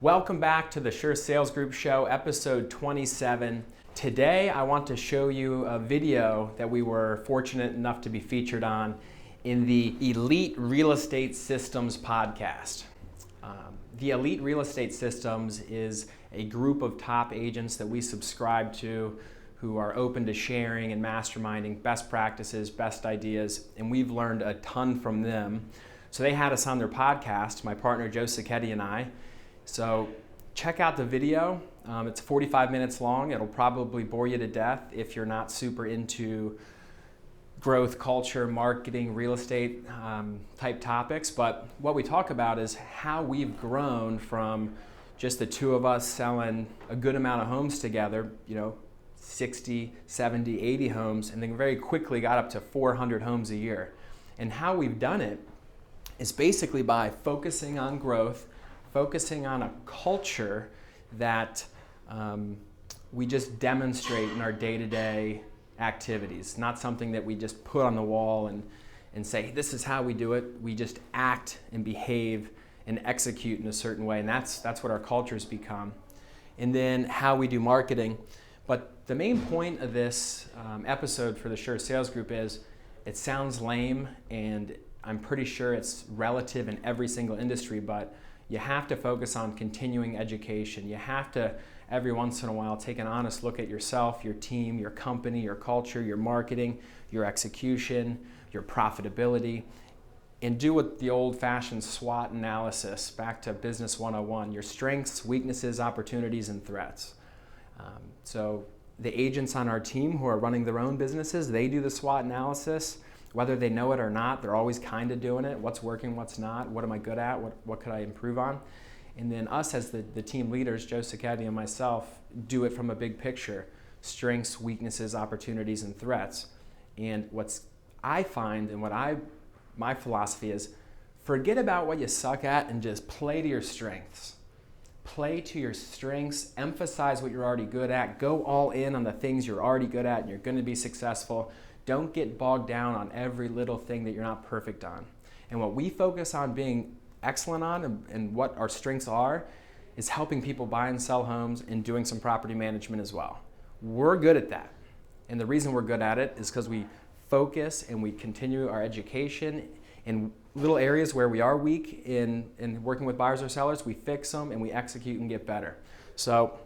Welcome back to the Sure Sales Group Show, episode 27. Today I want to show you a video that we were fortunate enough to be featured on in the Elite Real Estate Systems podcast. The Elite Real Estate Systems is a group of top agents that we subscribe to who are open to sharing and masterminding best practices, best ideas, and we've learned a ton from them. So they had us on their podcast, my partner Joe Sacchetti and I. So check out the video. It's 45 minutes long. It'll probably bore you to death if you're not super into growth, culture, marketing, real estate type topics. But what we talk about is how we've grown from just the two of us selling a good amount of homes together, 60, 70, 80 homes, and then very quickly got up to 400 homes a year. And how we've done it is basically by focusing on growth, focusing on a culture that we just demonstrate in our day-to-day activities, not something that we just put on the wall and say, this is how we do it. We just act and behave and execute in a certain way, and that's what our culture's become. And then how we do marketing. But the main point of this episode for the Sure Sales Group is, it sounds lame, and I'm pretty sure it's relative in every single industry, but you have to focus on continuing education. You have to, every once in a while, take an honest look at yourself, your team, your company, your culture, your marketing, your execution, your profitability, and do what the old-fashioned SWOT analysis, back to Business 101, your strengths, weaknesses, opportunities, and threats. So the agents on our team who are running their own businesses, they do the SWOT analysis. Whether they know it or not, they're always kind of doing it. What's working, what's not, what am I good at, what could I improve on? And then us as the team leaders, Joe Sacchetti and myself, do it from a big picture. Strengths, weaknesses, opportunities, and threats. And what's I find, and my philosophy is, forget about what you suck at and just play to your strengths. Play to your strengths, emphasize what you're already good at, go all in on the things you're already good at and you're going to be successful. Don't get bogged down on every little thing that you're not perfect on. And what we focus on being excellent on and what our strengths are is helping people buy and sell homes and doing some property management as well. We're good at that. And the reason we're good at it is because we focus and we continue our education in little areas where we are weak in working with buyers or sellers. We fix them and we execute and get better. So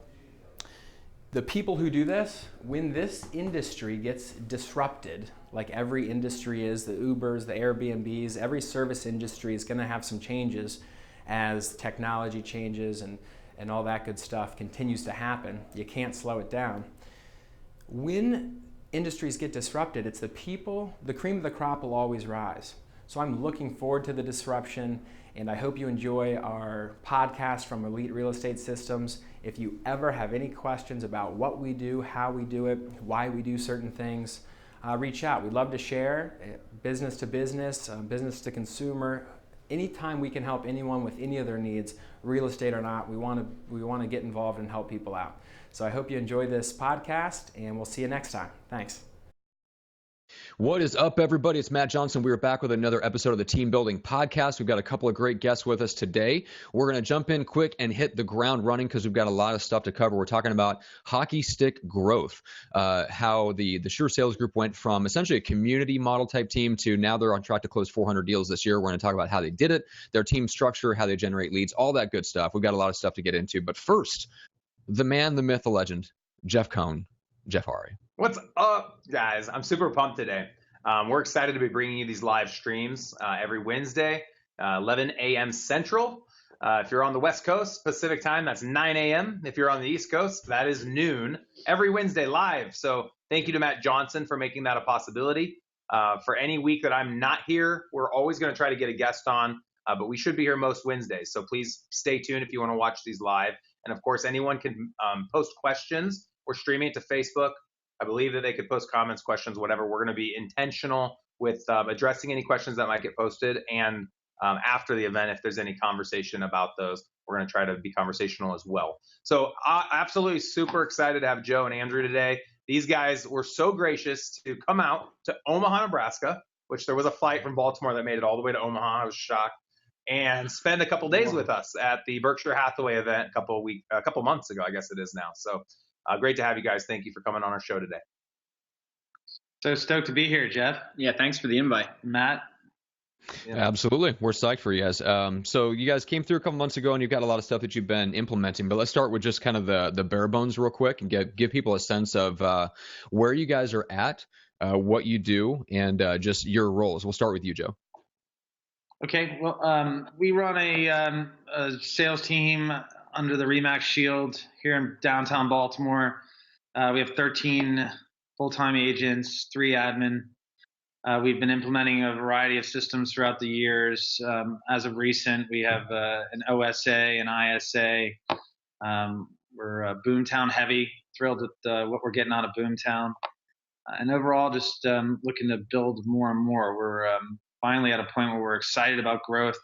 the people who do this, when this industry gets disrupted, like every industry is, the Ubers, the Airbnbs, every service industry is going to have some changes as technology changes and all that good stuff continues to happen. You can't slow it down. When industries get disrupted, it's the people, the cream of the crop will always rise. So I'm looking forward to the disruption, and I hope you enjoy our podcast from Elite Real Estate Systems. If you ever have any questions about what we do, how we do it, why we do certain things, reach out. We'd love to share, business to business, business to consumer. Anytime we can help anyone with any of their needs, real estate or not, we want to get involved and help people out. So I hope you enjoy this podcast, and we'll see you next time. Thanks. What is up, everybody? It's Matt Johnson. We are back with another episode of the Team Building Podcast. We've got a couple of great guests with us today. We're going to jump in quick and hit the ground running because we've got a lot of stuff to cover. We're talking about hockey stick growth, how the Sure Sales Group went from essentially a community model type team to now they're on track to close 400 deals this year. We're going to talk about how they did it, their team structure, how they generate leads, all that good stuff. We've got a lot of stuff to get into. But first, the man, the myth, the legend, Jeff Cohn. Jeff Hari. What's up, guys? I'm super pumped today. We're excited to be bringing you these live streams every Wednesday, 11 a.m. Central. If you're on the West Coast, Pacific time, that's 9 a.m. If you're on the East Coast, that is noon. Every Wednesday live. So thank you to Matt Johnson for making that a possibility. For any week that I'm not here, we're always going to try to get a guest on, but we should be here most Wednesdays. So please stay tuned if you want to watch these live. And of course, anyone can post questions. We're streaming it to Facebook. I believe that they could post comments, questions, whatever. We're going to be intentional with addressing any questions that might get posted. And after the event, if there's any conversation about those, we're going to try to be conversational as well. So absolutely super excited to have Joe and Andrew today. These guys were so gracious to come out to Omaha, Nebraska, which there was a flight from Baltimore that made it all the way to Omaha. I was shocked. and spend a couple days with us at the Berkshire Hathaway event a couple months ago, I guess it is now. So great to have you guys. Thank you for coming on our show today. So stoked to be here, Jeff. Yeah, thanks for the invite, Matt. Yeah. Absolutely. We're psyched for you guys. So you guys came through a couple months ago and you've got a lot of stuff that you've been implementing, but let's start with just kind of the bare bones real quick and give people a sense of where you guys are at, what you do, and just your roles. We'll start with you, Joe. Okay. Well, we run a sales team under the Remax Shield here in downtown Baltimore. We have 13 full-time agents, 3 admin. We've been implementing a variety of systems throughout the years. As of recent, we have an OSA, an ISA. We're Boomtown heavy, thrilled with what we're getting out of Boomtown. And overall, just looking to build more and more. We're finally at a point where we're excited about growth,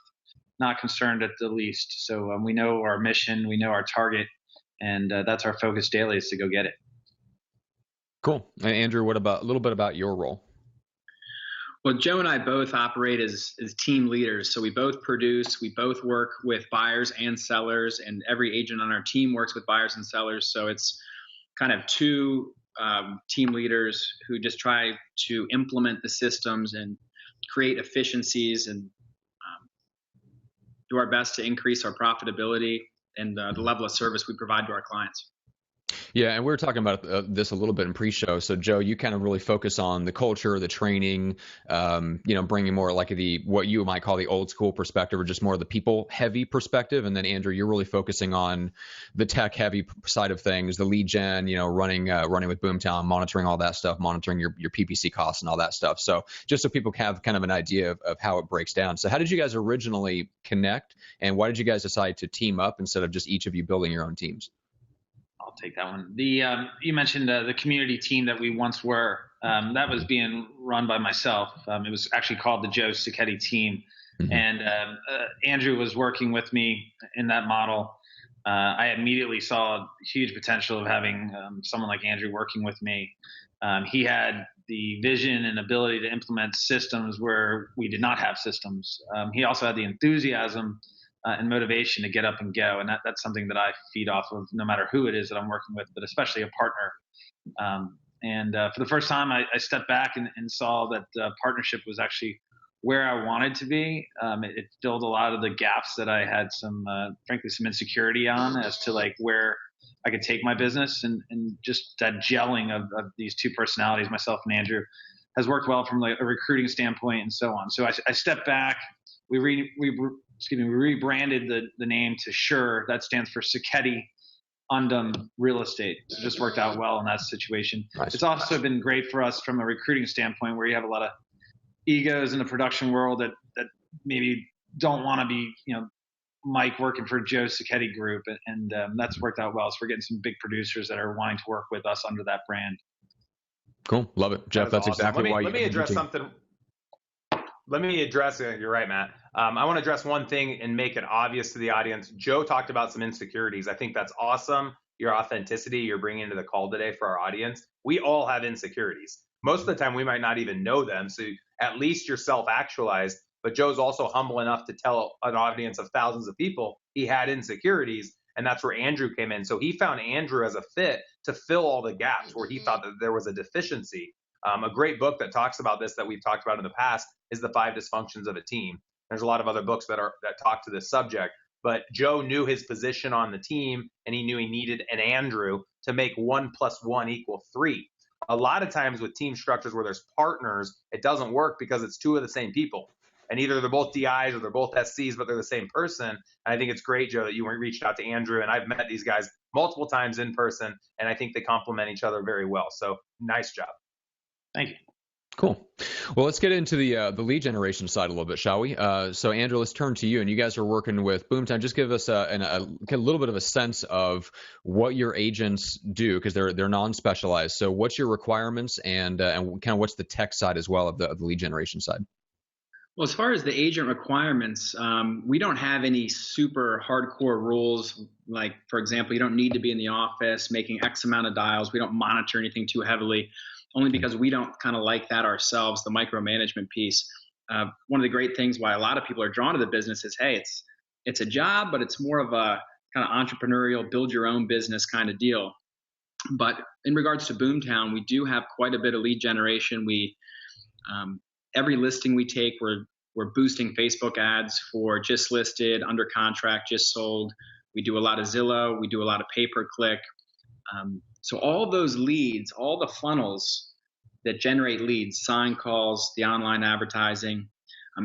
not concerned at the least. So we know our mission, we know our target, and that's our focus daily is to go get it. Cool. And Andrew, what about a little bit about your role? Well, Joe and I both operate as team leaders. So we both produce, we both work with buyers and sellers, and every agent on our team works with buyers and sellers. So it's kind of 2 team leaders who just try to implement the systems and create efficiencies and do our best to increase our profitability and the level of service we provide to our clients. Yeah, and we were talking about this a little bit in pre-show. So, Joe, you kind of really focus on the culture, the training, bringing more like what you might call the old school perspective, or just more of the people-heavy perspective. And then, Andrew, you're really focusing on the tech-heavy side of things, the lead gen, running with Boomtown, monitoring all that stuff, monitoring your PPC costs and all that stuff. So, just so people have kind of an idea of how it breaks down. So, how did you guys originally connect, and why did you guys decide to team up instead of just each of you building your own teams? I'll take that one. You mentioned the community team that we once were. That was being run by myself. It was actually called the Joe Sacchetti team. Mm-hmm. And Andrew was working with me in that model. I immediately saw huge potential of having someone like Andrew working with me. He had the vision and ability to implement systems where we did not have systems. He also had the enthusiasm and motivation to get up and go. And that's something that I feed off of no matter who it is that I'm working with, but especially a partner. For the first time, I stepped back and saw that partnership was actually where I wanted to be. It filled a lot of the gaps that I had frankly, some insecurity on as to like where I could take my business, and just that gelling of these 2 personalities, myself and Andrew, has worked well from like a recruiting standpoint and so on. So I stepped back. We rebranded the name to Sure. That stands for Sacchetti Undem Real Estate. It just worked out well in that situation. Nice. It's also been great for us from a recruiting standpoint, where you have a lot of egos in the production world that maybe don't want to be, Mike working for Joe Sacchetti Group, and that's worked out well. So we're getting some big producers that are wanting to work with us under that brand. Cool, love it, Jeff. That's awesome. Exactly why. Let me address something. Let me address it. You're right, Matt. I want to address one thing and make it obvious to the audience. Joe talked about some insecurities. I think that's awesome. Your authenticity you're bringing to the call today for our audience. We all have insecurities. Most of the time, we might not even know them. So at least you're self-actualized. But Joe's also humble enough to tell an audience of thousands of people he had insecurities. And that's where Andrew came in. So he found Andrew as a fit to fill all the gaps where he thought that there was a deficiency. A great book that talks about this that we've talked about in the past is The 5 Dysfunctions of a Team. There's a lot of other books that talk to this subject, but Joe knew his position on the team, and he knew he needed an Andrew to make 1 + 1 = 3. A lot of times with team structures where there's partners, it doesn't work because it's 2 of the same people, and either they're both DIs or they're both SCs, but they're the same person. And I think it's great, Joe, that you reached out to Andrew, and I've met these guys multiple times in person, and I think they complement each other very well. So nice job. Thank you. Cool. Well, let's get into the lead generation side a little bit, shall we? So, Andrew, let's turn to you. And you guys are working with Boomtown. Just give us a little bit of a sense of what your agents do, because they're non-specialized. So, what's your requirements, and kind of what's the tech side as well of the lead generation side? Well, as far as the agent requirements, we don't have any super hardcore rules. Like, for example, you don't need to be in the office making X amount of dials. We don't monitor anything too heavily, only because we don't kind of like that ourselves, the micromanagement piece. one of the great things why a lot of people are drawn to the business is, hey, it's a job, but it's more of a kind of entrepreneurial, build your own business kind of deal. But in regards to Boomtown, we do have quite a bit of lead generation. Every listing we take, we're boosting Facebook ads for just listed, under contract, just sold. We do a lot of Zillow. We do a lot of pay-per-click. So all those leads, all the funnels that generate leads, sign calls, the online advertising,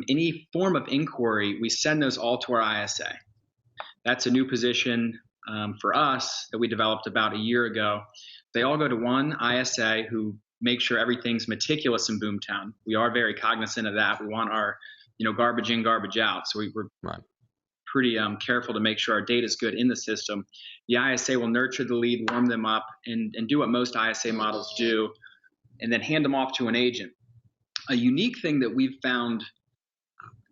any form of inquiry, we send those all to our ISA. That's a new position for us that we developed about a year ago. They all go to one ISA who makes sure everything's meticulous in Boomtown. We are very cognizant of that. We want our, garbage in, garbage out. So we're right. pretty careful to make sure our data is good in the system. The ISA will nurture the lead, warm them up, and do what most ISA models do, and then hand them off to an agent. A unique thing that we've found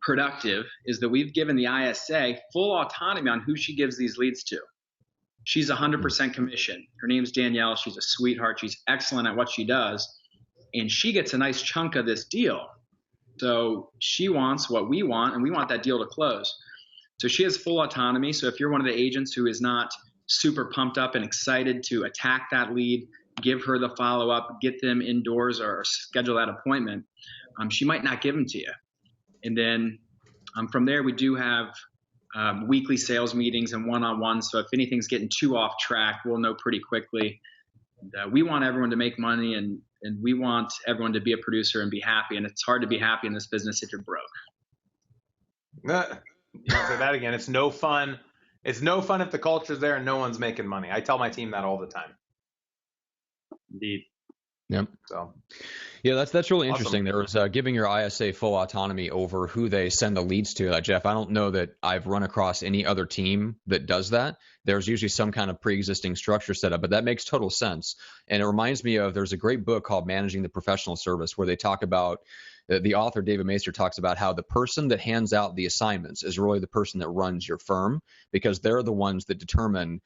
productive is that we've given the ISA full autonomy on who she gives these leads to. She's 100% commission. Her name's Danielle. She's a sweetheart. She's excellent at what she does, and she gets a nice chunk of this deal. So she wants what we want, and we want that deal to close. So she has full autonomy. So if you're one of the agents who is not super pumped up and excited to attack that lead, give her the follow-up, get them indoors or schedule that appointment, she might not give them to you. And then from there, we do have weekly sales meetings and one-on-ones. So if anything's getting too off track, we'll know pretty quickly. And, we want everyone to make money, and we want everyone to be a producer and be happy. And it's hard to be happy in this business if you're broke. You say that again. It's no fun. It's no fun if the culture's there and no one's making money. I tell my team that all the time. Indeed. Yep. So, yeah, that's really awesome. interesting. There was giving your ISA full autonomy over who they send the leads to. Jeff, I don't know that I've run across any other team that does that. There's usually some kind of pre-existing structure set up, but that makes total sense. And it reminds me of, there's a great book called Managing the Professional Service, where they talk about, the author, David Maister, talks about how the person that hands out the assignments is really the person that runs your firm, because they're the ones that determine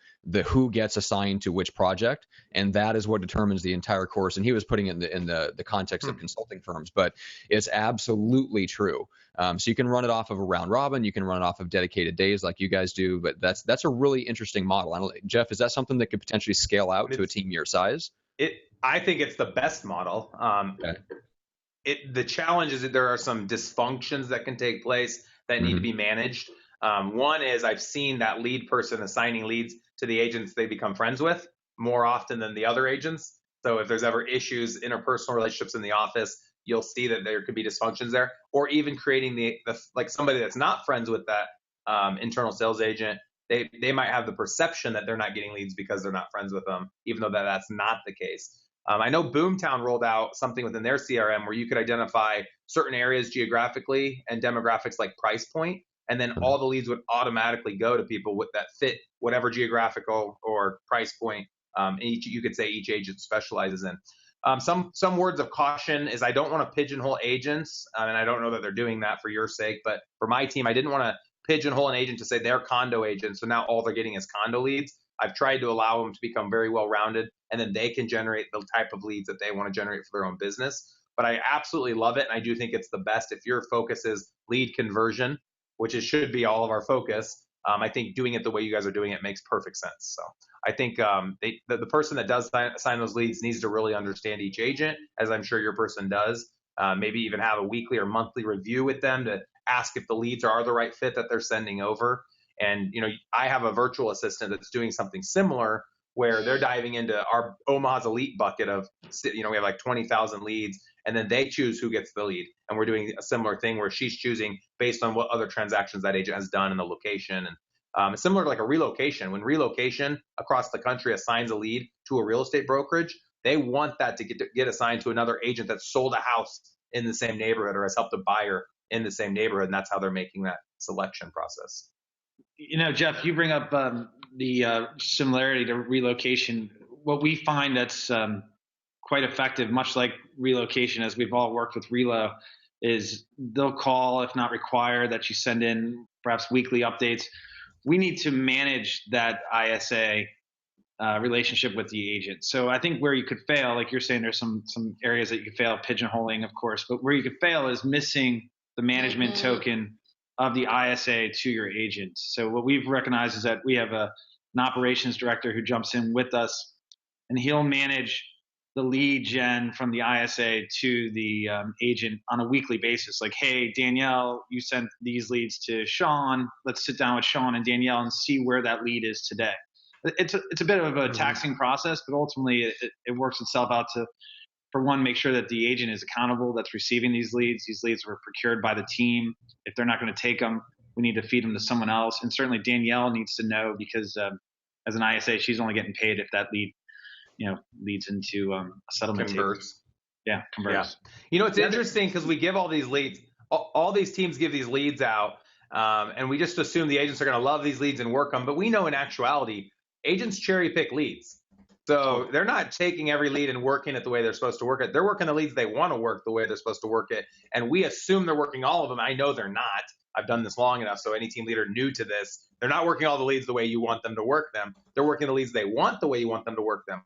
who gets assigned to which project, and that is what determines the entire course. And he was putting it in the context of consulting firms, but it's absolutely true. So you can run it off of a round robin, you can run it off of dedicated days like you guys do, but that's a really interesting model. Jeff, is that something that could potentially scale out to a team your size? I think it's the best model. Okay. The challenge is that there are some dysfunctions that can take place that need to be managed. One is, I've seen that lead person assigning leads to the agents they become friends with more often than the other agents. So if there's ever issues, interpersonal relationships in the office, you'll see that there could be dysfunctions there, or even creating the like somebody that's not friends with that internal sales agent. They might have the perception that they're not getting leads because they're not friends with them, even though that's not the case. I know Boomtown rolled out something within their CRM where you could identify certain areas geographically and demographics like price point, and then all the leads would automatically go to people that fit whatever geographical or price point you could say each agent specializes in. Some words of caution is, I don't want to pigeonhole agents, and I don't know that they're doing that for your sake, but for my team, I didn't want to pigeonhole an agent to say they're condo agents, so now all they're getting is condo leads. I've tried to allow them to become very well-rounded, and then they can generate the type of leads that they want to generate for their own business. But I absolutely love it, and I do think it's the best. If your focus is lead conversion, which it should be all of our focus, I think doing it the way you guys are doing it makes perfect sense. So I think the person that does assign those leads needs to really understand each agent, as I'm sure your person does. Maybe even have a weekly or monthly review with them to ask if the leads are the right fit that they're sending over. And, I have a virtual assistant that's doing something similar, where they're diving into our Omaha's Elite bucket of, we have like 20,000 leads, and then they choose who gets the lead. And we're doing a similar thing where she's choosing based on what other transactions that agent has done in the location. And it's similar to like a relocation. When relocation across the country assigns a lead to a real estate brokerage, they want that to get assigned to another agent that sold a house in the same neighborhood or has helped a buyer in the same neighborhood. And that's how they're making that selection process. Jeff, you bring up the similarity to relocation. What we find that's quite effective, much like relocation, as we've all worked with Relo, is they'll call, if not require, that you send in perhaps weekly updates. We need to manage that ISA relationship with the agent. So I think where you could fail, like you're saying, there's some areas that you could fail, pigeonholing, of course, but where you could fail is missing the management token of the ISA to your agents. So what we've recognized is that we have an operations director who jumps in with us, and he'll manage the lead gen from the ISA to the agent on a weekly basis. Like, hey, Danielle, you sent these leads to Sean. Let's sit down with Sean and Danielle and see where that lead is today. It's a bit of a taxing process, but ultimately it works itself out to, for one, make sure that the agent is accountable that's receiving these leads. These leads were procured by the team. If they're not going to take them, we need to feed them to someone else. And certainly Danielle needs to know, because as an ISA, she's only getting paid if that lead leads into a settlement. Converts. Converts. Yeah. It's interesting because we give all these leads, all these teams give these leads out, and we just assume the agents are going to love these leads and work them. But we know in actuality, agents cherry pick leads. So they're not taking every lead and working it the way they're supposed to work it. They're working the leads they want to work the way they're supposed to work it. And we assume they're working all of them. I know they're not. I've done this long enough. So any team leader new to this, they're not working all the leads the way you want them to work them. They're working the leads they want the way you want them to work them.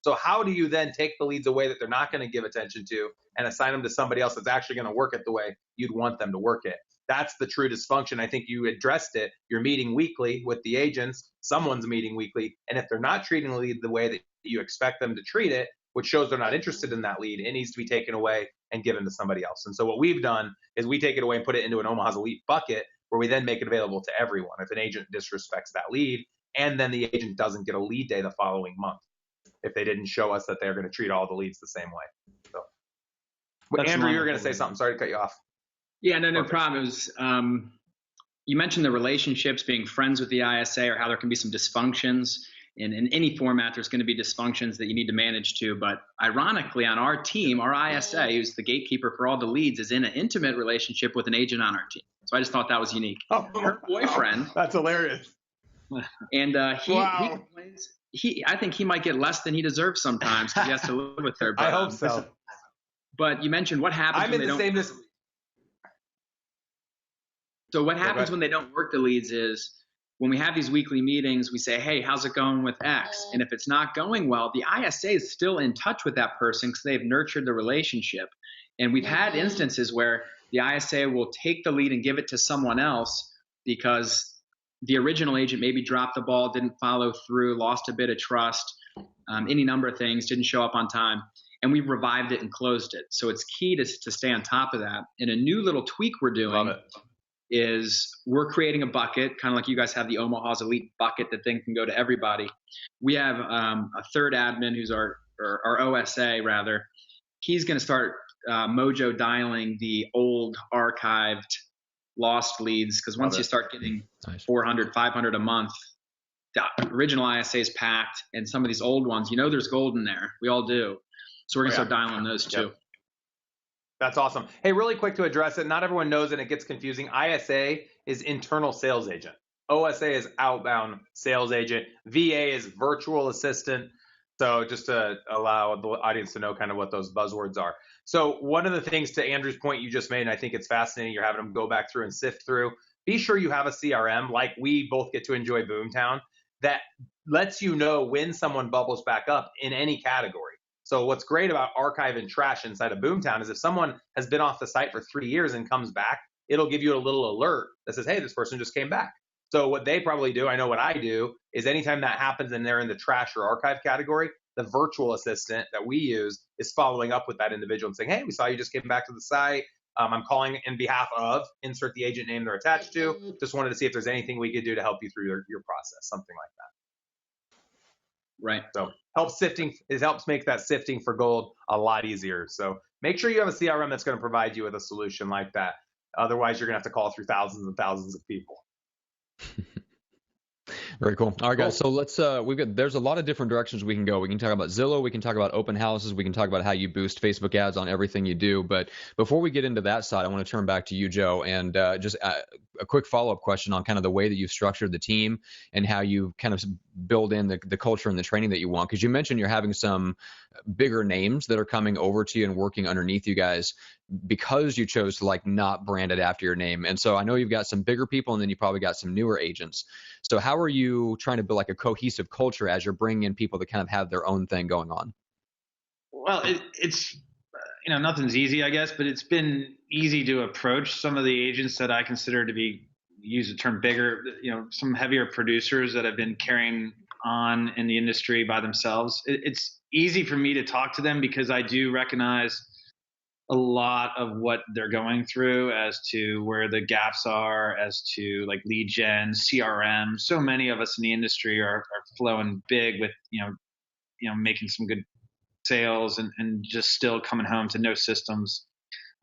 So how do you then take the leads away that they're not going to give attention to and assign them to somebody else that's actually going to work it the way you'd want them to work it? That's the true dysfunction. I think you addressed it. You're meeting weekly with the agents. Someone's meeting weekly. And if they're not treating the lead the way that you expect them to treat it, which shows they're not interested in that lead, it needs to be taken away and given to somebody else. And so what we've done is we take it away and put it into an Omaha's Elite bucket where we then make it available to everyone if an agent disrespects that lead, and then the agent doesn't get a lead day the following month if they didn't show us that they're going to treat all the leads the same way. So, Andrew, you were going to say something. Sorry to cut you off. Yeah, no problem. It was, you mentioned the relationships, being friends with the ISA, or how there can be some dysfunctions. In any format, there's going to be dysfunctions that you need to manage too. But ironically, on our team, our ISA, who's the gatekeeper for all the leads, is in an intimate relationship with an agent on our team. So I just thought that was unique. Oh, her boyfriend. That's hilarious. And he complains. I think he might get less than he deserves sometimes because he has to live with her. But, I hope so. But you mentioned what happens I'm when in they the don't. same. So what happens when they don't work the leads is when we have these weekly meetings, we say, hey, how's it going with X? And if it's not going well, the ISA is still in touch with that person because they've nurtured the relationship. And we've had instances where the ISA will take the lead and give it to someone else because the original agent maybe dropped the ball, didn't follow through, lost a bit of trust, any number of things, didn't show up on time. And we revived it and closed it. So it's key to stay on top of that. And a new little tweak we're doing is we're creating a bucket, kind of like you guys have the Omaha's Elite bucket that thing can go to everybody. We have a third admin who's our OSA rather. He's going to start mojo dialing the old archived lost leads, because once you start getting 400, 500 a month, the original ISA is packed, and some of these old ones, there's gold in there. We all do. So we're going to start dialing those too. Yep. That's awesome. Hey, really quick to address it. Not everyone knows, and it gets confusing. ISA is internal sales agent. OSA is outbound sales agent. VA is virtual assistant. So just to allow the audience to know kind of what those buzzwords are. So one of the things, to Andrew's point you just made, and I think it's fascinating, you're having them go back through and sift through, be sure you have a CRM like we both get to enjoy Boomtown that lets you know when someone bubbles back up in any category. So what's great about archive and trash inside of Boomtown is if someone has been off the site for 3 years and comes back, it'll give you a little alert that says, hey, this person just came back. So what they probably do, I know what I do, is anytime that happens and they're in the trash or archive category, the virtual assistant that we use is following up with that individual and saying, hey, we saw you just came back to the site. I'm calling in behalf of, insert the agent name they're attached to. Just wanted to see if there's anything we could do to help you through your process, something like that. Right. So it helps make that sifting for gold a lot easier. So make sure you have a CRM that's going to provide you with a solution like that. Otherwise, you're going to have to call through thousands and thousands of people. Very cool. All right, guys. So let's there's a lot of different directions we can go. We can talk about Zillow. We can talk about open houses. We can talk about how you boost Facebook ads on everything you do. But before we get into that side, I want to turn back to you, Joe, and just a quick follow-up question on kind of the way that you've structured the team and how you kind of build in the culture and the training that you want. Because you mentioned you're having some bigger names that are coming over to you and working underneath you guys because you chose to not brand it after your name. And so I know you've got some bigger people and then you probably got some newer agents. So how are you trying to build a cohesive culture as you're bringing in people that kind of have their own thing going on? Well, it's nothing's easy, I guess, but it's been easy to approach some of the agents that I consider to be, use the term bigger, some heavier producers that have been carrying on in the industry by themselves. It's easy for me to talk to them because I do recognize a lot of what they're going through as to where the gaps are, as to like lead gen, CRM. So many of us in the industry are flowing big with, making some good sales and just still coming home to no systems.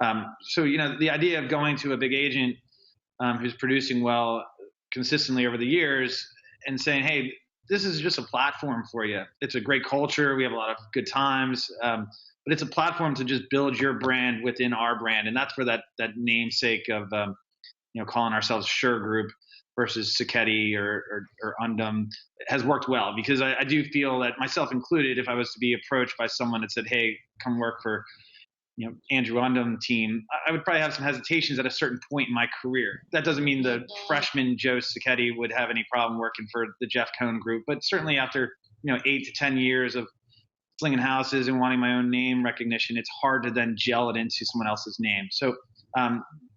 So, the idea of going to a big agent who's producing well consistently over the years and saying, hey, this is just a platform for you. It's a great culture. We have a lot of good times. But it's a platform to just build your brand within our brand. And that's where that namesake of, calling ourselves Sure Group versus Sacchetti or Undem has worked well, because I do feel that, myself included, if I was to be approached by someone that said, hey, come work for, Andrew Undem team, I would probably have some hesitations at a certain point in my career. That doesn't mean the freshman Joe Sacchetti would have any problem working for the Jeff Cohn Group, but certainly after, 8 to 10 years of slinging houses and wanting my own name recognition, it's hard to then gel it into someone else's name. So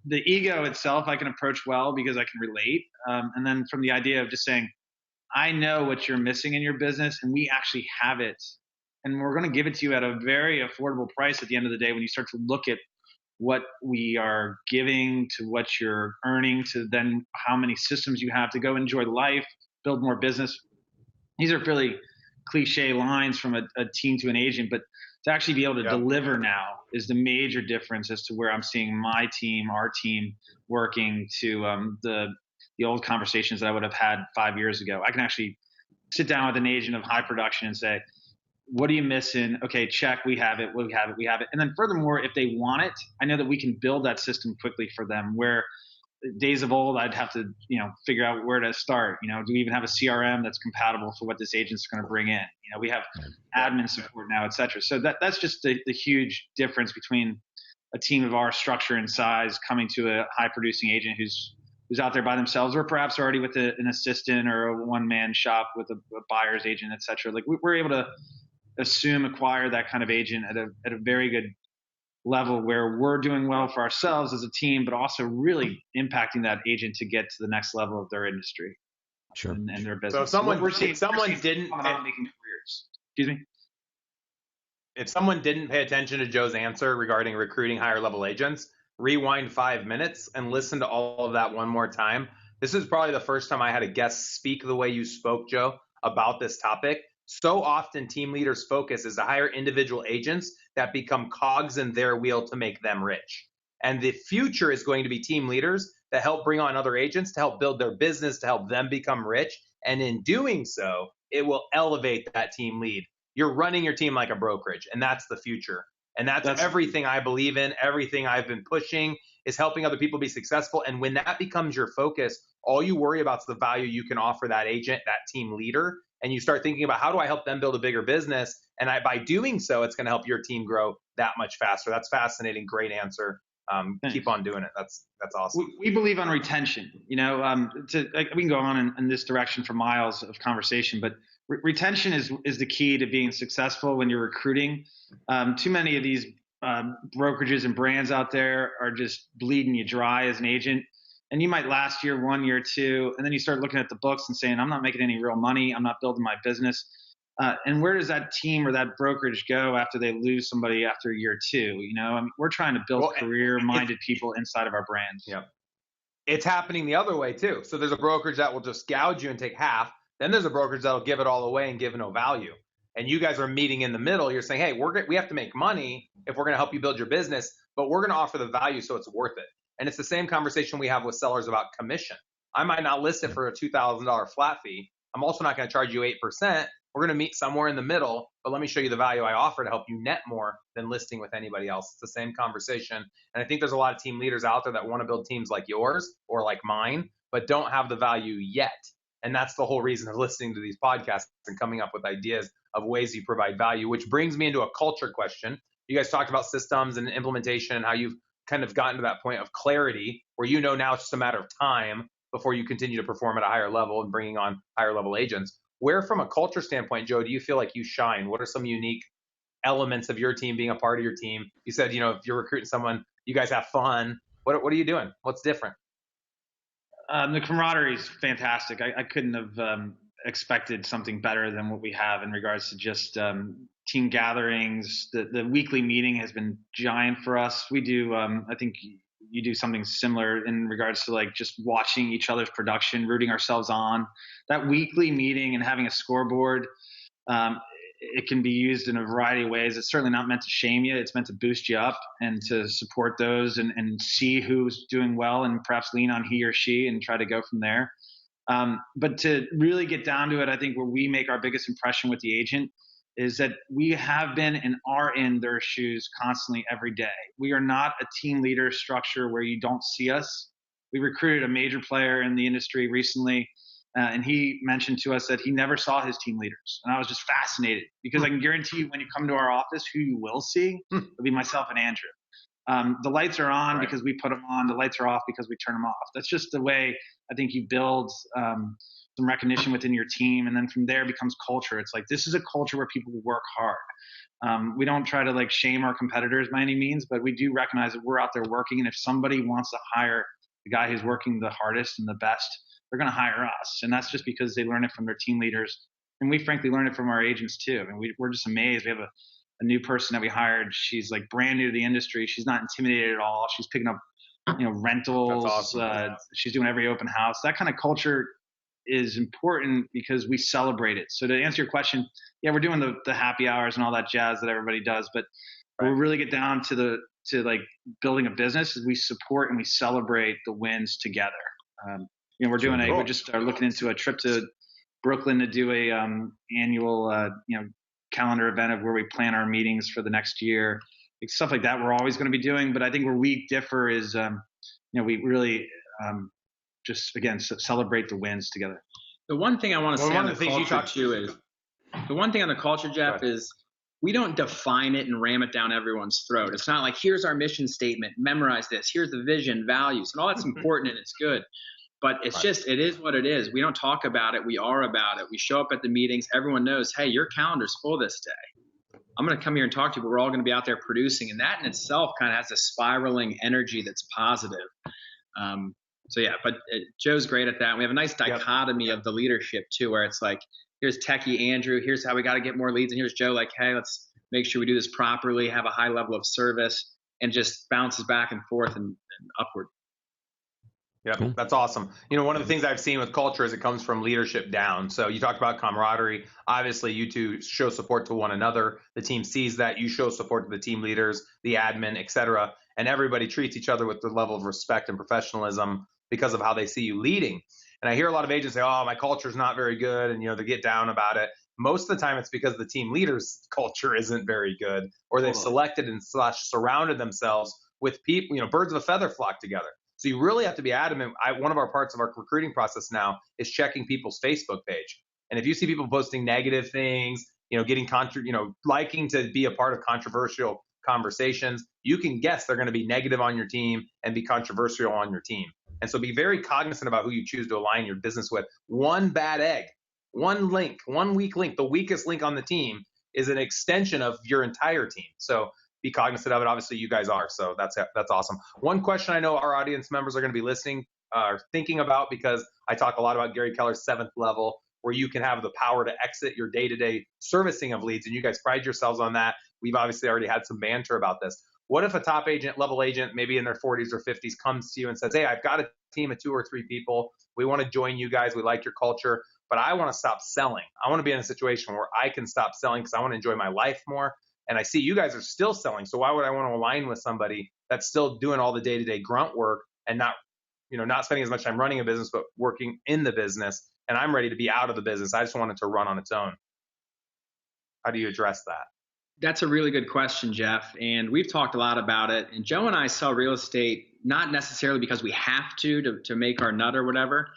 the ego itself I can approach well because I can relate. And then from the idea of just saying, I know what you're missing in your business and we actually have it. And we're going to give it to you at a very affordable price at the end of the day when you start to look at what we are giving to what you're earning to then how many systems you have to go enjoy life, build more business. These are really cliche lines from a team to an agent, but to actually be able to deliver now is the major difference as to where I'm seeing my team, our team working to the old conversations that I would have had 5 years ago. I can actually sit down with an agent of high production and say, what are you missing? Okay, check, we have it, we have it, we have it. And then furthermore, if they want it, I know that we can build that system quickly for them, where days of old, I'd have to, figure out where to start. Do we even have a CRM that's compatible for what this agent's going to bring in? We have admin support now, et cetera. So that's just the huge difference between a team of our structure and size coming to a high producing agent who's out there by themselves, or perhaps already with an assistant or a one-man shop with a buyer's agent, et cetera. Like we're able to acquire that kind of agent at a very good level where we're doing well for ourselves as a team, but also really impacting that agent to get to the next level of their industry. Sure. And their business. So if someone didn't making careers. Excuse me. If someone didn't pay attention to Joe's answer regarding recruiting higher level agents, rewind 5 minutes and listen to all of that one more time. This is probably the first time I had a guest speak the way you spoke, Joe, about this topic. So often team leaders' focus is to hire individual agents that become cogs in their wheel to make them rich. And the future is going to be team leaders that help bring on other agents to help build their business, to help them become rich. And in doing so, it will elevate that team lead. You're running your team like a brokerage, and that's the future. And that's everything I believe in, everything I've been pushing is helping other people be successful. And when that becomes your focus, all you worry about is the value you can offer that agent, that team leader. And you start thinking about, how do I help them build a bigger business? And by doing so, it's going to help your team grow that much faster. That's fascinating. Great answer. Keep on doing it. That's awesome. We believe on retention. We can go on in this direction for miles of conversation, but retention is the key to being successful when you're recruiting. Too many of these brokerages and brands out there are just bleeding you dry as an agent. And you might last year, 1 year, two, and then you start looking at the books and saying, I'm not making any real money. I'm not building my business. And where does that team or that brokerage go after they lose somebody after year two? We're trying to build career-minded people inside of our brand. Yeah. It's happening the other way too. So there's a brokerage that will just gouge you and take half. Then there's a brokerage that'll give it all away and give no value. And you guys are meeting in the middle. You're saying, hey, we have to make money if we're going to help you build your business, but we're going to offer the value so it's worth it. And it's the same conversation we have with sellers about commission. I might not list it for a $2,000 flat fee. I'm also not going to charge you 8%. We're going to meet somewhere in the middle, but let me show you the value I offer to help you net more than listing with anybody else. It's the same conversation. And I think there's a lot of team leaders out there that want to build teams like yours or like mine, but don't have the value yet. And that's the whole reason of listening to these podcasts and coming up with ideas of ways you provide value, which brings me into a culture question. You guys talked about systems and implementation and how you've kind of gotten to that point of clarity where now it's just a matter of time before you continue to perform at a higher level and bringing on higher level agents. Where from a culture standpoint, Joe, do you feel like you shine? What are some unique elements of your team being a part of your team? You said, if you're recruiting someone, you guys have fun. What are you doing? What's different? The camaraderie is fantastic. I couldn't have expected something better than what we have in regards to just team gatherings. The weekly meeting has been giant for us. We do, I think you do something similar in regards to like just watching each other's production, rooting ourselves on. That weekly meeting and having a scoreboard, it can be used in a variety of ways. It's certainly not meant to shame you. It's meant to boost you up and to support those and see who's doing well and perhaps lean on he or she and try to go from there. But to really get down to it, I think where we make our biggest impression with the agent is that we have been and are in their shoes constantly every day. We are not a team leader structure where you don't see us. We recruited a major player in the industry recently, and he mentioned to us that he never saw his team leaders. And I was just fascinated because I can guarantee you when you come to our office, who you will see will be myself and Andrew. The lights are on because we put them on. The lights are off because we turn them off. That's just the way I think you build some recognition within your team. And then from there becomes culture. It's like, this is a culture where people work hard. We don't try to like shame our competitors by any means, but we do recognize that we're out there working. And if somebody wants to hire the guy who's working the hardest and the best, they're going to hire us. And that's just because they learn it from their team leaders. And we frankly learn it from our agents too. I mean, we're just amazed. We have a new person that we hired. She's like brand new to the industry. She's not intimidated at all. She's picking up, rentals. That's awesome. She's doing every open house. That kind of culture is important because we celebrate it. So to answer your question, yeah, we're doing the happy hours and all that jazz that everybody does, but we'll really get down to like building a business is we support and we celebrate the wins together. We're doing we just are looking into a trip to Brooklyn to do a annual calendar event of where we plan our meetings for the next year. Stuff like that we're always going to be doing, but I think where we differ is we really just again celebrate the wins together. The one thing I want to say on the culture too is the one thing on the culture, Jeff, is we don't define it and ram it down everyone's throat. It's not like here's our mission statement, memorize this, here's the vision, values, and all that's important and it's good. But it's just, it is what it is. We don't talk about it. We are about it. We show up at the meetings. Everyone knows, hey, your calendar's full this day. I'm going to come here and talk to you, but we're all going to be out there producing. And that in itself kind of has a spiraling energy that's positive. Joe's great at that. We have a nice dichotomy of the leadership too, where it's like, here's Techie Andrew, here's how we got to get more leads. And here's Joe like, hey, let's make sure we do this properly, have a high level of service, and just bounces back and forth and upward. Yeah, cool. That's awesome. One of the things I've seen with culture is it comes from leadership down. So you talked about camaraderie. Obviously, you two show support to one another. The team sees that. You show support to the team leaders, the admin, et cetera. And everybody treats each other with the level of respect and professionalism because of how they see you leading. And I hear a lot of agents say, oh, my culture's not very good. And, they get down about it. Most of the time, it's because the team leaders' culture isn't very good, or they've selected and surrounded themselves with people, birds of a feather flock together. So you really have to be adamant. One of our parts of our recruiting process now is checking people's Facebook page. And if you see people posting negative things, getting liking to be a part of controversial conversations, you can guess they're going to be negative on your team and be controversial on your team. And so be very cognizant about who you choose to align your business with. One bad egg, one link, one weak link, the weakest link on the team is an extension of your entire team. So be cognizant of it. Obviously, you guys are. So that's awesome. One question I know our audience members are going to be listening or thinking about, because I talk a lot about Gary Keller's 7th level, where you can have the power to exit your day-to-day servicing of leads. And you guys pride yourselves on that. We've obviously already had some banter about this. What if a top level agent, maybe in their 40s or 50s, comes to you and says, hey, I've got a team of 2 or 3 people. We want to join you guys. We like your culture, but I want to stop selling. I want to be in a situation where I can stop selling because I want to enjoy my life more. And I see you guys are still selling. So why would I want to align with somebody that's still doing all the day-to-day grunt work and not spending as much time running a business, but working in the business? And I'm ready to be out of the business. I just want it to run on its own. How do you address that? That's a really good question, Jeff. And we've talked a lot about it. And Joe and I sell real estate, not necessarily because we have to make our nut or whatever,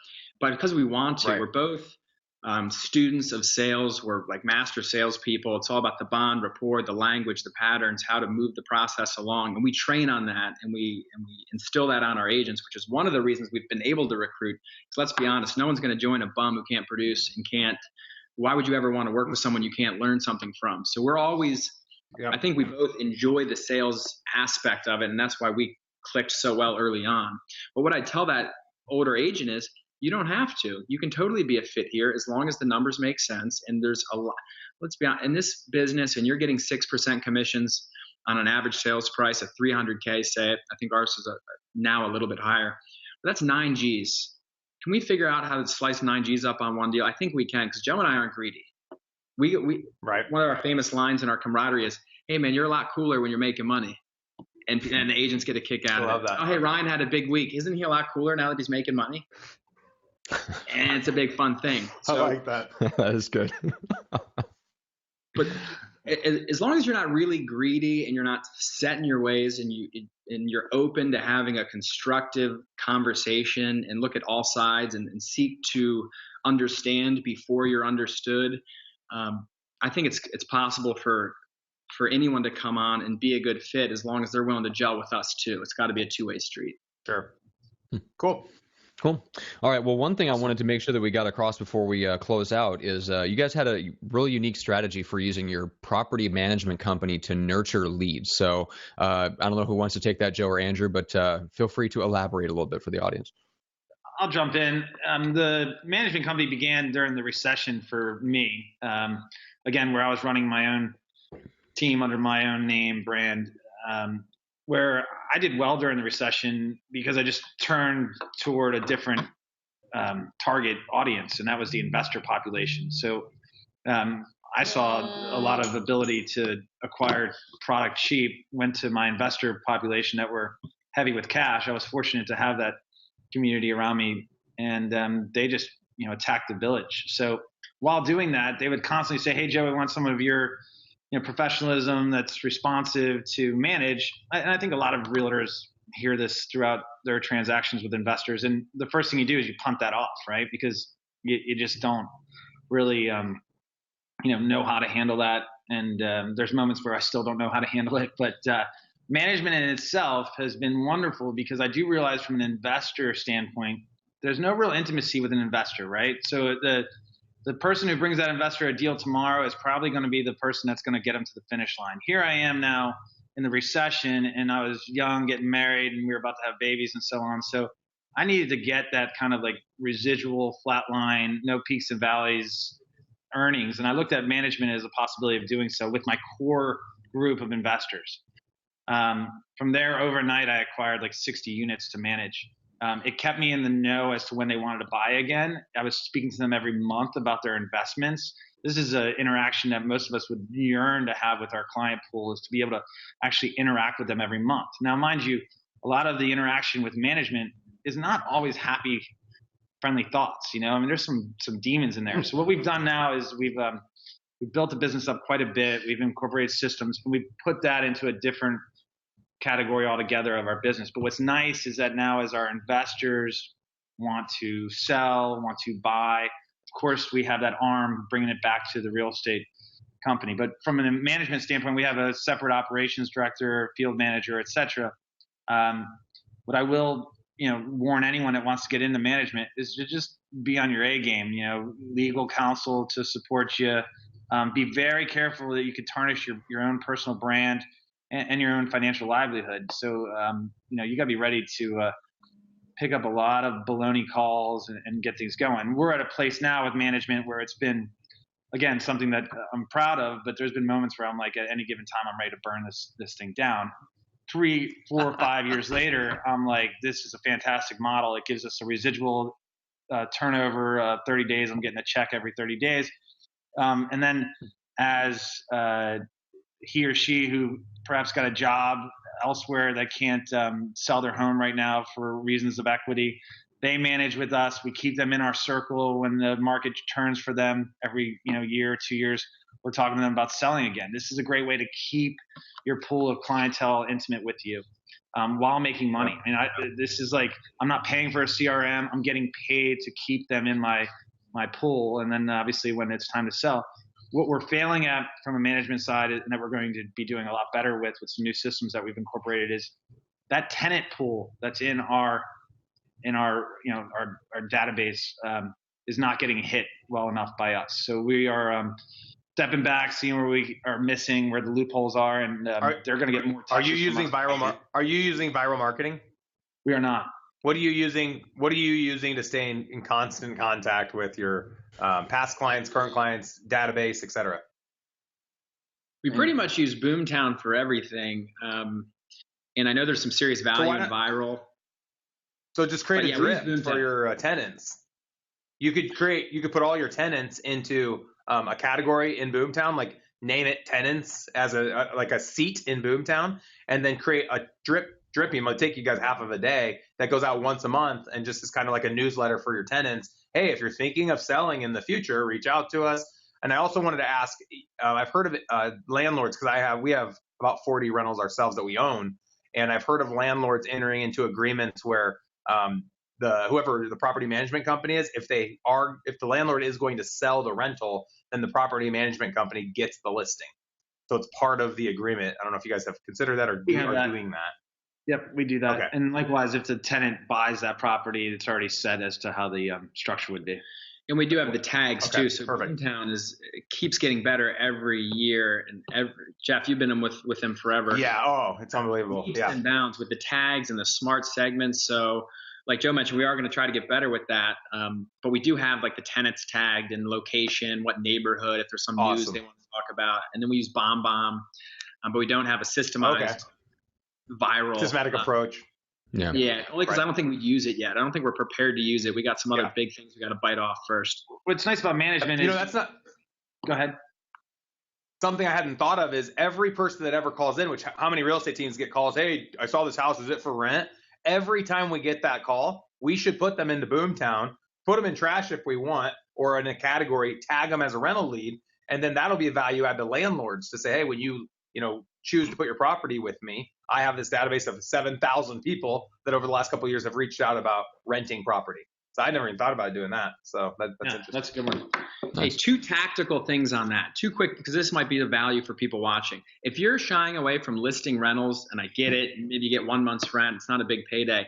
but because we want to. Right. We're both students of sales. We're like master salespeople. It's all about the bond, rapport, the language, the patterns, how to move the process along. And we train on that, and we instill that on our agents, which is one of the reasons we've been able to recruit. So let's be honest, no one's going to join a bum who can't produce and can't. Why would you ever want to work with someone you can't learn something from? So we're always Yep. I think we both enjoy the sales aspect of it, and that's why we clicked so well early on. But what I tell that older agent is, you don't have to. You can totally be a fit here as long as the numbers make sense. And there's a lot. Let's be honest, in this business, and you're getting 6% commissions on an average sales price of 300K, say it. I think ours is now a little bit higher. But that's 9 Gs. Can we figure out how to slice 9 Gs up on one deal? I think we can, because Joe and I aren't greedy. We Right. One of our famous lines in our camaraderie is, "Hey man, you're a lot cooler when you're making money," and the agents get a kick out I of love it. that. Oh, hey, Ryan had a big week. Isn't he a lot cooler now that he's making money? And it's a big fun thing. So, I like that. That is good. but as long as you're not really greedy and you're not set in your ways, and you're open to having a constructive conversation and look at all sides and seek to understand before you're understood, I think it's possible for anyone to come on and be a good fit as long as they're willing to gel with us too. It's got to be a two-way street. Sure. Cool. Cool. All right. Well, one thing I wanted to make sure that we got across before we close out is you guys had a really unique strategy for using your property management company to nurture leads. So I don't know who wants to take that, Joe or Andrew, but feel free to elaborate a little bit for the audience. I'll jump in. The management company began during the recession for me. Again, where I was running my own team under my own name, brand, where I did well during the recession because I just turned toward a different target audience, and that was the investor population. So I saw a lot of ability to acquire product cheap, went to my investor population that were heavy with cash. I was fortunate to have that community around me, and they just attacked the village. So while doing that, they would constantly say, "Hey Joe, we want some of your professionalism that's responsive to manage." And I think a lot of realtors hear this throughout their transactions with investors, and the first thing you do is you punt that off, right? Because you just don't really know how to handle that. And there's moments where I still don't know how to handle it, but management in itself has been wonderful, because I do realize from an investor standpoint, there's no real intimacy with an investor, right? So the person who brings that investor a deal tomorrow is probably going to be the person that's going to get them to the finish line. Here I am now in the recession, and I was young, getting married, and we were about to have babies and so on. So I needed to get that kind of like residual flat line, no peaks and valleys earnings. And I looked at management as a possibility of doing so with my core group of investors. From there, overnight, I acquired like 60 units to manage. It kept me in the know as to when they wanted to buy again. I was speaking to them every month about their investments. This is an interaction that most of us would yearn to have with our client pool, is to be able to actually interact with them every month. Now, mind you, a lot of the interaction with management is not always happy, friendly thoughts. There's some demons in there. So what we've done now is we've built the business up quite a bit. We've incorporated systems, and we've put that into a different category altogether of our business. But what's nice is that now, as our investors want to sell, want to buy, of course, we have that arm bringing it back to the real estate company. But from a management standpoint, we have a separate operations director, field manager, etc. What I will, warn anyone that wants to get into management is to just be on your A game. Legal counsel to support you. Be very careful that you could tarnish your own personal brand and your own financial livelihood. So, you got to be ready to pick up a lot of baloney calls and get things going. We're at a place now with management where it's been, again, something that I'm proud of, but there's been moments where I'm like, at any given time, I'm ready to burn this thing down. 3, 4, 5 years later, I'm like, this is a fantastic model. It gives us a residual turnover, 30 days. I'm getting a check every 30 days. And then as he or she who perhaps got a job elsewhere that can't sell their home right now for reasons of equity, they manage with us. We keep them in our circle. When the market turns for them every year or 2 years, we're talking to them about selling again. This is a great way to keep your pool of clientele intimate with you while making money. This is like, I'm not paying for a CRM. I'm getting paid to keep them in my pool. And then obviously when it's time to sell, what we're failing at from a management side, and that we're going to be doing a lot better with some new systems that we've incorporated, is that tenant pool that's in our database is not getting hit well enough by us. So we are stepping back, seeing where we are missing, where the loopholes are, and they're going to get more. Are you using Are you using viral marketing? We are not. What are you using? What are you using to stay in constant contact with your past clients, current clients, database, etc.? We pretty much use Boomtown for everything, and I know there's some serious value in viral. So just create a drip for your tenants. You could put all your tenants into a category in Boomtown, like name it tenants as like a seat in Boomtown, and then create a dripping. It'll take you guys half of a day that goes out once a month, and just is kind of like a newsletter for your tenants. Hey, if you're thinking of selling in the future, reach out to us. And I also wanted to ask, I've heard of landlords, because we have about 40 rentals ourselves that we own, and I've heard of landlords entering into agreements where whoever the property management company is, if the landlord is going to sell the rental, then the property management company gets the listing. So it's part of the agreement. I don't know if you guys have considered that or are doing that. Yep, we do that. Okay. And likewise, if the tenant buys that property, it's already set as to how the structure would be. And we do have the tags too. So perfect. Boomtown keeps getting better every year. And Jeff, you've been with them forever. Yeah. Oh, it's unbelievable. Leaps and bounds with the tags and the smart segments. So like Joe mentioned, we are going to try to get better with that. But we do have like the tenants tagged and location, what neighborhood, if there's some news they want to talk about. And then we use BombBomb, but we don't have a systemized viral systematic approach. Yeah, only because I don't think we use it yet. I don't think we're prepared to use it. We got some other big things we got to bite off first. What's nice about management is that's not. Go ahead. Something I hadn't thought of is every person that ever calls in, how many real estate teams get calls? Hey, I saw this house. Is it for rent? Every time we get that call, we should put them into Boomtown, put them in trash if we want, or in a category, tag them as a rental lead, and then that'll be a value add to landlords to say, hey, when you choose to put your property with me, I have this database of 7,000 people that over the last couple of years have reached out about renting property. So I never even thought about doing that. So that's interesting. That's a good one. Hey, two tactical things on that. Two quick, because this might be the value for people watching. If you're shying away from listing rentals, and I get it, maybe you get 1 month's rent, it's not a big payday.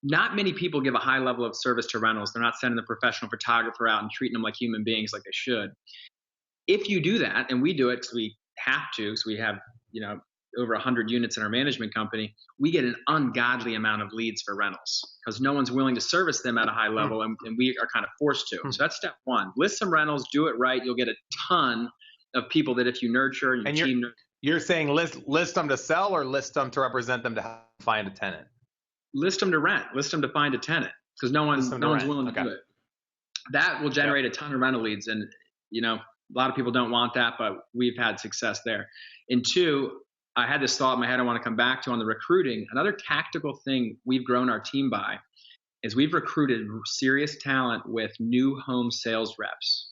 Not many people give a high level of service to rentals. They're not sending the professional photographer out and treating them like human beings like they should. If you do that, and we do it because we have to, because we have over 100 units in our management company, we get an ungodly amount of leads for rentals because no one's willing to service them at a high level, and we are kind of forced to. So that's step one. List some rentals, do it right. You'll get a ton of people that if you nurture and your team. You're saying list them to sell or list them to represent them to find a tenant? List them to rent. List them to find a tenant because no one's willing to do it. That will generate a ton of rental leads, and a lot of people don't want that, but we've had success there. And two, I had this thought in my head I want to come back to on the recruiting. Another tactical thing we've grown our team by is we've recruited serious talent with new home sales reps.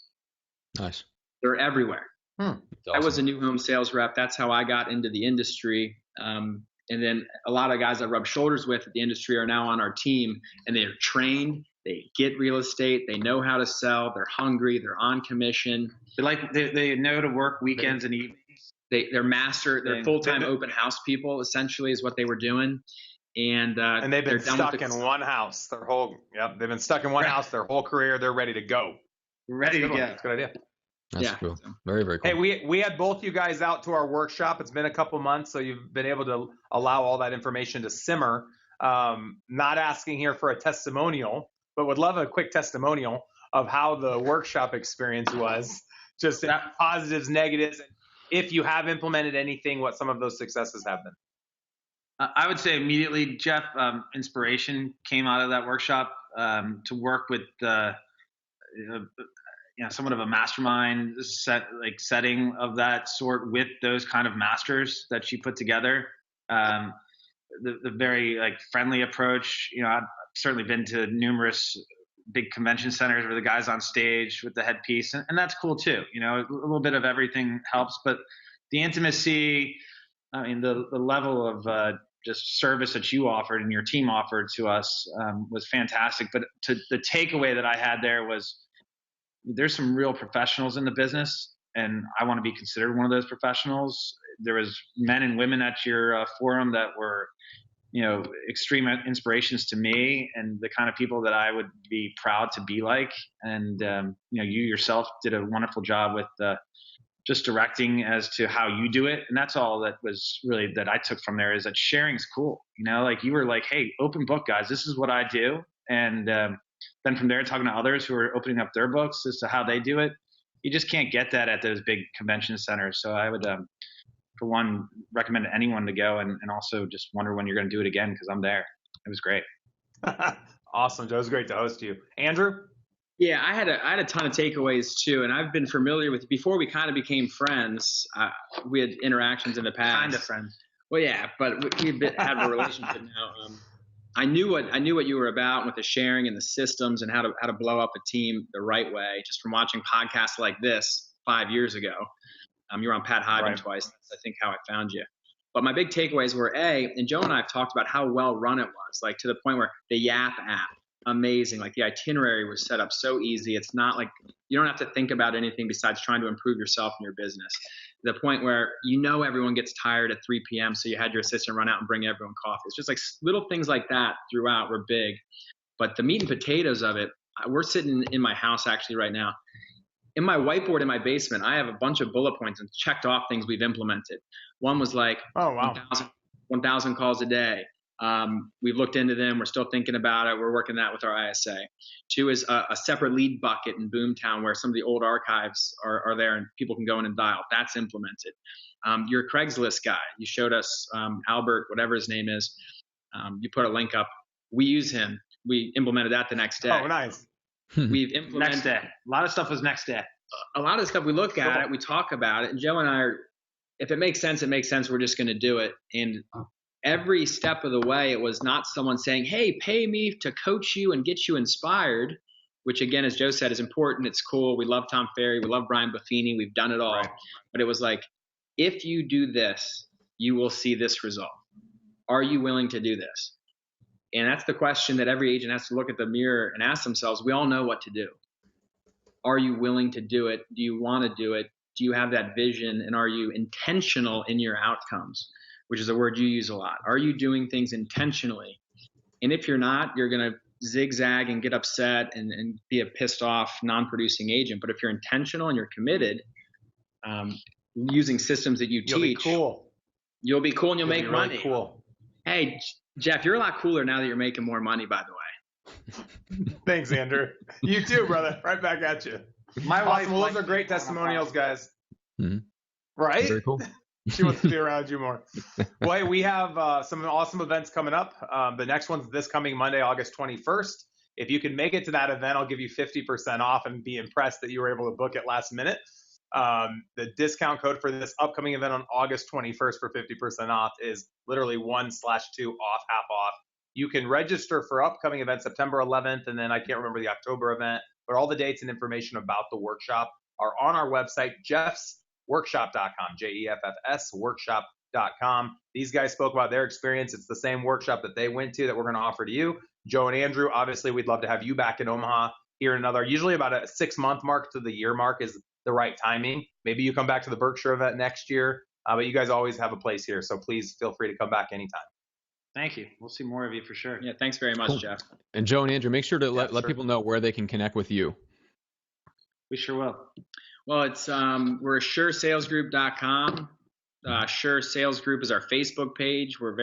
Nice. They're everywhere. Awesome. I was a new home sales rep. That's how I got into the industry. And then a lot of guys I rub shoulders with at the industry are now on our team, and they're trained. They get real estate. They know how to sell. They're hungry. They're on commission. They know to work weekends and evenings. They're full-time open house people, essentially, is what they were doing. And they've been stuck in one house they've been stuck in one house their whole career. They're ready to go. Ready to go. That's a good idea. That's cool. Very, very cool. Hey, we had both you guys out to our workshop. It's been a couple months, so you've been able to allow all that information to simmer. Not asking here for a testimonial, but would love a quick testimonial of how the workshop experience was. Just positives, negatives, and if you have implemented anything, what some of those successes have been. I would say immediately, Jeff, inspiration came out of that workshop to work with somewhat of a mastermind setting of that sort with those kind of masters that she put together. The very friendly approach. I've certainly been to numerous big convention centers where the guy's on stage with the headpiece, and that's cool too. A little bit of everything helps, but the intimacy, the level of just service that you offered and your team offered to us was fantastic. But the takeaway that I had there was there's some real professionals in the business, and I want to be considered one of those professionals. There was men and women at your forum that were extreme inspirations to me and the kind of people that I would be proud to be like. And, you yourself did a wonderful job with just directing as to how you do it. And that's all that was really that I took from there, is that sharing is cool. Like you were like, hey, open book, guys, this is what I do. And then from there, talking to others who are opening up their books as to how they do it. You just can't get that at those big convention centers. So I would, for one, recommend anyone to go, and also just wonder when you're going to do it again, because I'm there. It was great. Awesome, Joe. It was great to host you. Andrew? Yeah, I had a ton of takeaways too, and I've been familiar with, before we kind of became friends. We had interactions in the past. Kind of friends. Well, yeah, but we had a relationship now. I knew what you were about with the sharing and the systems and how to blow up a team the right way, just from watching podcasts like this 5 years ago. You were on Pat Hyden twice. That's, I think, how I found you. But my big takeaways were, and Joe and I have talked about how well run it was, like to the point where the Yap app, amazing. Like the itinerary was set up so easy. It's not like you don't have to think about anything besides trying to improve yourself and your business. To the point where everyone gets tired at 3 p.m., so you had your assistant run out and bring everyone coffee. It's just like little things like that throughout were big. But the meat and potatoes of it, we're sitting in my house actually right now. In my whiteboard in my basement, I have a bunch of bullet points and checked off things we've implemented. One was like 1,000 calls a day. We've looked into them. We're still thinking about it. We're working that with our ISA. 2 is a separate lead bucket in Boomtown where some of the old archives are there and people can go in and dial. That's implemented. Your Craigslist guy, you showed us Albert, whatever his name is. You put a link up. We use him. We implemented that the next day. Oh, nice. We've implemented Next day. A lot of stuff was next day. A lot of the stuff we look at it, we talk about it, and Joe and I are, if it makes sense, it makes sense. We're just going to do it. And every step of the way, it was not someone saying, hey, pay me to coach you and get you inspired, which again, as Joe said, is important. It's cool. We love Tom Ferry. We love Brian Buffini. We've done it all. Right. But it was like, if you do this, you will see this result. Are you willing to do this? And that's the question that every agent has to look at the mirror and ask themselves. We all know what to do. Are you willing to do it? Do you want to do it? Do you have that vision? And are you intentional in your outcomes, which is a word you use a lot? Are you doing things intentionally? And if you're not, you're going to zigzag and get upset and be a pissed off, non-producing agent. But if you're intentional and you're committed, using systems that you teach, you'll be cool. You'll be cool and you'll make really money. Cool. Hey, Jeff, you're a lot cooler now that you're making more money, by the way. Thanks, Andrew. You too, brother. Right back at you. My wife, well, those are great testimonials, guys. Mm-hmm. Right? Very cool. She wants to be around you more. Well, hey, we have some awesome events coming up. The next one's this coming Monday, August 21st. If you can make it to that event, I'll give you 50% off and be impressed that you were able to book it last minute. The discount code for this upcoming event on August 21st for 50% off is literally 1/2 off, half off. You can register for upcoming events September 11th, and then I can't remember the October event, but all the dates and information about the workshop are on our website, jeffsworkshop.com, JEFFS workshop.com. These guys spoke about their experience. It's the same workshop that they went to that we're going to offer to you. Joe and Andrew, obviously, we'd love to have you back in Omaha here in another, usually about a 6-month mark to the year mark is the right timing. Maybe you come back to the Berkshire event next year, but you guys always have a place here. So please feel free to come back anytime. Thank you. We'll see more of you for sure. Yeah, thanks very much, Jeff. And Joe and Andrew, make sure to let people know where they can connect with you. We sure will. Well, it's we're suresalesgroup.com. Sure Sales Group is our Facebook page. We're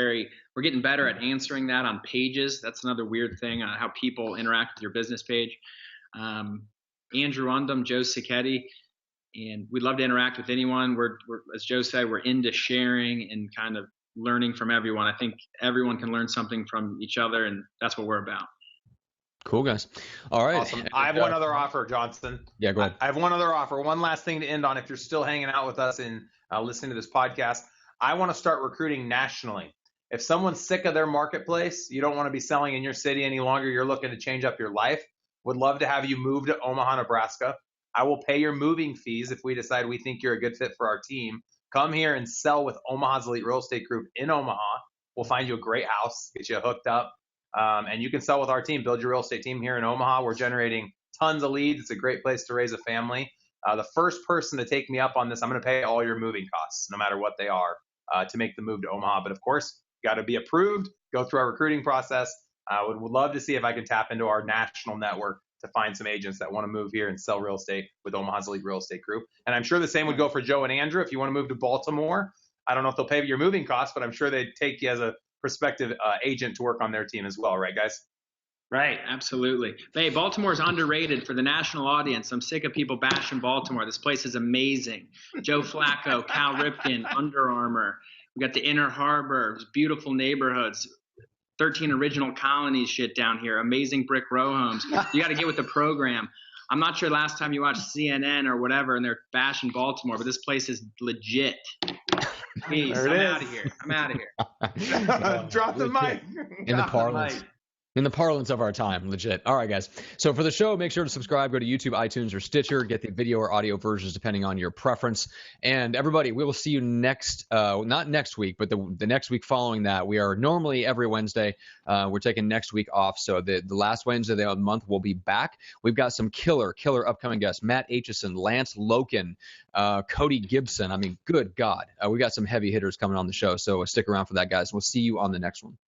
getting better at answering that on pages. That's another weird thing on how people interact with your business page. Andrew Undem, Joe Sacchetti, and we'd love to interact with anyone. We're as Joe said, we're into sharing and kind of learning from everyone. I think everyone can learn something from each other, and that's what we're about. Cool, guys. All right. Awesome. I have one other offer, Johnson. Yeah, go ahead. I have one other offer. One last thing to end on. If you're still hanging out with us and listening to this podcast, I want to start recruiting nationally. If someone's sick of their marketplace, you don't want to be selling in your city any longer, you're looking to change up your life, would love to have you move to Omaha, Nebraska. I will pay your moving fees if we decide we think you're a good fit for our team. Come here and sell with Omaha's Elite Real Estate Group in Omaha. We'll find you a great house, get you hooked up, and you can sell with our team. Build your real estate team here in Omaha. We're generating tons of leads. It's a great place to raise a family. The first person to take me up on this, I'm going to pay all your moving costs, no matter what they are, to make the move to Omaha. But of course, you got to be approved, go through our recruiting process. I would love to see if I can tap into our national network to find some agents that want to move here and sell real estate with Omaha's Elite Real Estate Group. And I'm sure the same would go for Joe and Andrew. If you want to move to Baltimore, I don't know if they'll pay your moving costs, but I'm sure they'd take you as a prospective agent to work on their team as well. Right, guys? Right, absolutely. Hey, Baltimore's underrated for the national audience. I'm sick of people bashing Baltimore. This place is amazing. Joe Flacco, Cal Ripken, Under Armour. We got the Inner Harbor, beautiful neighborhoods, 13 original colonies shit down here, amazing brick row homes. You got to get with the program. I'm not sure last time you watched CNN or whatever and they're bashing Baltimore, but this place is legit. Please, I'm out of here. I'm out of here. Drop the mic. In the parlance. In the parlance of our time, legit. All right, guys. So for the show, make sure to subscribe. Go to YouTube, iTunes, or Stitcher. Get the video or audio versions depending on your preference. And everybody, we will see you not next week, but the next week following that. We are normally every Wednesday. We're taking next week off. So the last Wednesday of the month, we'll be back. We've got some killer upcoming guests. Matt Aitchison, Lance Loken, Cody Gibson. I mean, good God. We got some heavy hitters coming on the show. So stick around for that, guys. We'll see you on the next one.